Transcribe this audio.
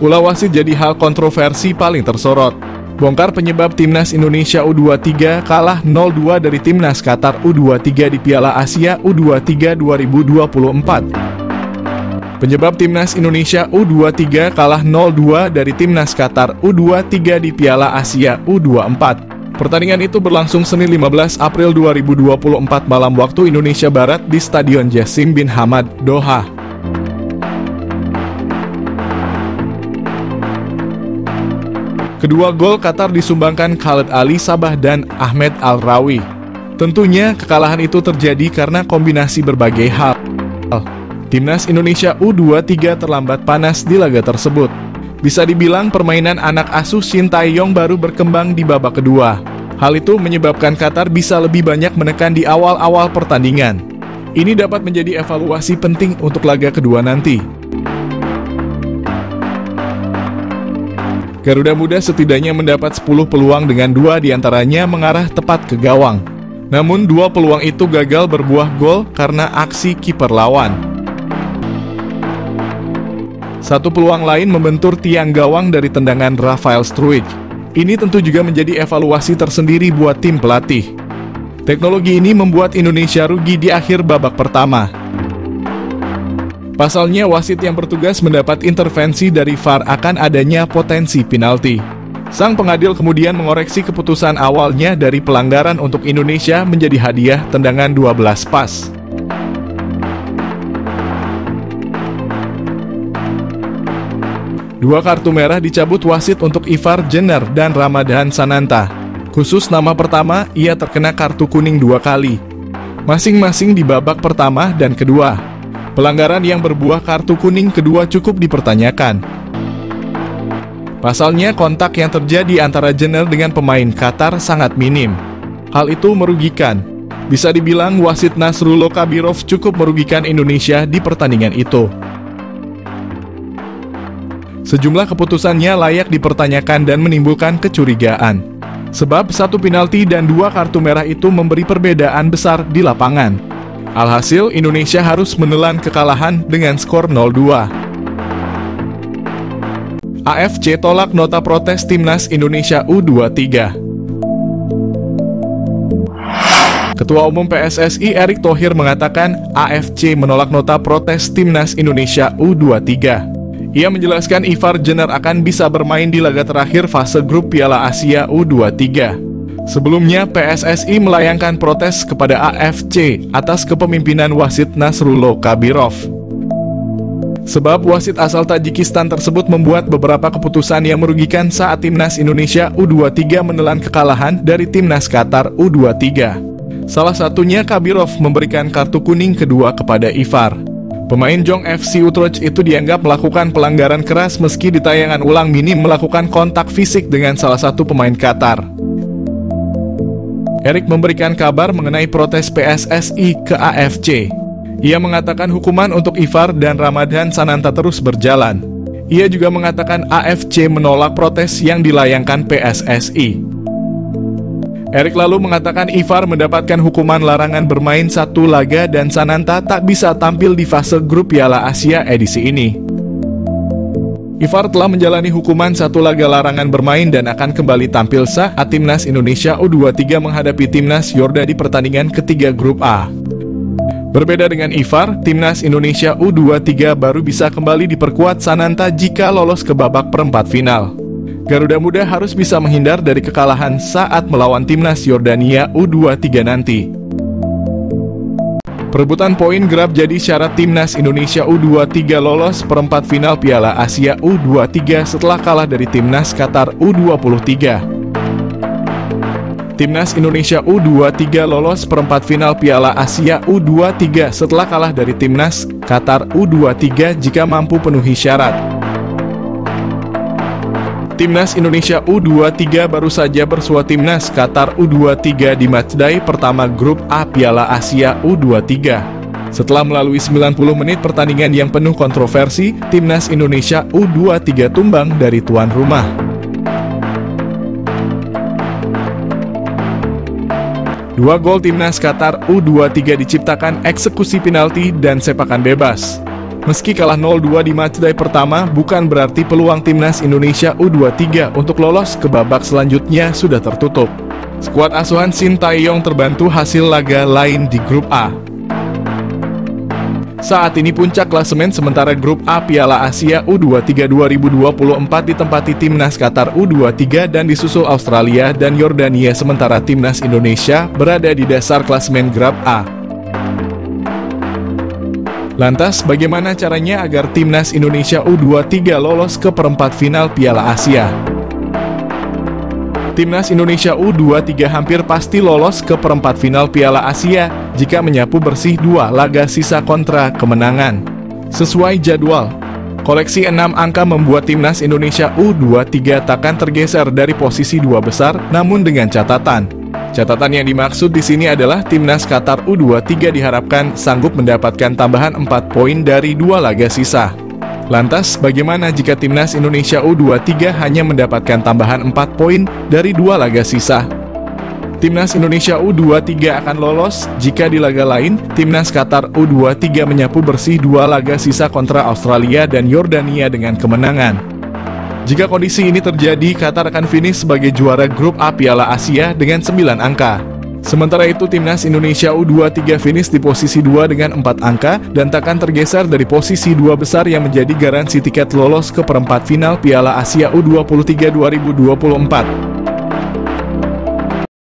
Ulah wasit jadi hal kontroversi paling tersorot. Bongkar penyebab Timnas Indonesia U23 kalah 0-2 dari Timnas Qatar U23 di Piala Asia U23 2024. Penyebab Timnas Indonesia U23 kalah 0-2 dari Timnas Qatar U23 di Piala Asia U24. Pertandingan itu berlangsung Senin 15 April 2024 malam waktu Indonesia Barat di Stadion Jassim bin Hamad, Doha. Kedua gol Qatar disumbangkan Khalid Ali Sabah dan Ahmed Al-Rawi. Tentunya kekalahan itu terjadi karena kombinasi berbagai hal. Timnas Indonesia U23 terlambat panas di laga tersebut. Bisa dibilang permainan anak asuh Shin Tae-yong baru berkembang di babak kedua. Hal itu menyebabkan Qatar bisa lebih banyak menekan di awal-awal pertandingan. Ini dapat menjadi evaluasi penting untuk laga kedua nanti. Garuda Muda setidaknya mendapat 10 peluang dengan 2 diantaranya mengarah tepat ke gawang. Namun 2 peluang itu gagal berbuah gol karena aksi kiper lawan. 1 peluang lain membentur tiang gawang dari tendangan Rafael Struijk. Ini tentu juga menjadi evaluasi tersendiri buat tim pelatih. Teknologi ini membuat Indonesia rugi di akhir babak pertama. Pasalnya, wasit yang bertugas mendapat intervensi dari VAR akan adanya potensi penalti. Sang pengadil kemudian mengoreksi keputusan awalnya dari pelanggaran untuk Indonesia menjadi hadiah tendangan 12 pas. Dua kartu merah dicabut wasit untuk Ivar Jenner dan Ramadhan Sananta. Khusus nama pertama, ia terkena kartu kuning 2 kali, masing-masing di babak pertama dan kedua. Pelanggaran yang berbuah kartu kuning kedua cukup dipertanyakan. Pasalnya kontak yang terjadi antara Jenner dengan pemain Qatar sangat minim. Hal itu merugikan. Bisa dibilang wasit Nasrullah Kabirov cukup merugikan Indonesia di pertandingan itu. Sejumlah keputusannya layak dipertanyakan dan menimbulkan kecurigaan. Sebab 1 penalti dan 2 kartu merah itu memberi perbedaan besar di lapangan. Alhasil, Indonesia harus menelan kekalahan dengan skor 0-2. AFC tolak nota protes Timnas Indonesia U23. Ketua Umum PSSI Erick Thohir mengatakan AFC menolak nota protes Timnas Indonesia U23. Ia menjelaskan Ivar Jenner akan bisa bermain di laga terakhir fase grup Piala Asia U23. Sebelumnya, PSSI melayangkan protes kepada AFC atas kepemimpinan wasit Nasrullah Kabirov. Sebab wasit asal Tajikistan tersebut membuat beberapa keputusan yang merugikan saat Timnas Indonesia U23 menelan kekalahan dari Timnas Qatar U23. Salah satunya Kabirov memberikan kartu kuning kedua kepada Ivar. Pemain Jong FC Utrecht itu dianggap melakukan pelanggaran keras meski di tayangan ulang minim melakukan kontak fisik dengan salah satu pemain Qatar. Erick memberikan kabar mengenai protes PSSI ke AFC. Ia mengatakan hukuman untuk Ivar dan Ramadhan Sananta terus berjalan. Ia juga mengatakan AFC menolak protes yang dilayangkan PSSI. Erick lalu mengatakan Ivar mendapatkan hukuman larangan bermain 1 laga dan Sananta tak bisa tampil di fase grup Piala Asia edisi ini. Ivar telah menjalani hukuman 1 laga larangan bermain dan akan kembali tampil saat Timnas Indonesia U23 menghadapi Timnas Yorda di pertandingan ketiga grup A. Berbeda dengan Ivar, Timnas Indonesia U23 baru bisa kembali diperkuat Sananta jika lolos ke babak perempat final. Garuda Muda harus bisa menghindar dari kekalahan saat melawan Timnas Yordania U23 nanti. Perebutan poin kerap jadi syarat Timnas Indonesia U23 lolos perempat final Piala Asia U23 setelah kalah dari Timnas Qatar U23. Timnas Indonesia U23 lolos perempat final Piala Asia U23 setelah kalah dari Timnas Qatar U23 jika mampu penuhi syarat. Timnas Indonesia U23 baru saja bersua Timnas Qatar U23 di matchday pertama grup A Piala Asia U23. Setelah melalui 90 menit pertandingan yang penuh kontroversi, Timnas Indonesia U23 tumbang dari tuan rumah. Dua gol Timnas Qatar U23 diciptakan eksekusi penalti dan sepakan bebas. Meski kalah 0-2 di matchday pertama, bukan berarti peluang timnas Indonesia U23 untuk lolos ke babak selanjutnya sudah tertutup. Skuad asuhan Shin Tae-yong terbantu hasil laga lain di grup A. Saat ini puncak klasemen sementara grup A Piala Asia U23 2024 ditempati timnas Qatar U23 dan disusul Australia dan Yordania, sementara timnas Indonesia berada di dasar klasemen grup A. Lantas, bagaimana caranya agar timnas Indonesia U23 lolos ke perempat final Piala Asia? Timnas Indonesia U23 hampir pasti lolos ke perempat final Piala Asia jika menyapu bersih 2 laga sisa kontra kemenangan. Sesuai jadwal, koleksi 6 angka membuat timnas Indonesia U23 takkan tergeser dari posisi 2 besar, namun dengan catatan. Catatan yang dimaksud di sini adalah timnas Qatar U23 diharapkan sanggup mendapatkan tambahan 4 poin dari 2 laga sisa. Lantas, bagaimana jika timnas Indonesia U23 hanya mendapatkan tambahan 4 poin dari 2 laga sisa? Timnas Indonesia U23 akan lolos jika di laga lain, timnas Qatar U23 menyapu bersih 2 laga sisa kontra Australia dan Yordania dengan kemenangan. Jika kondisi ini terjadi, Qatar akan finish sebagai juara grup A Piala Asia dengan 9 angka. Sementara itu, timnas Indonesia U23 finish di posisi 2 dengan 4 angka dan takkan tergeser dari posisi 2 besar yang menjadi garansi tiket lolos ke perempat final Piala Asia U23 2024.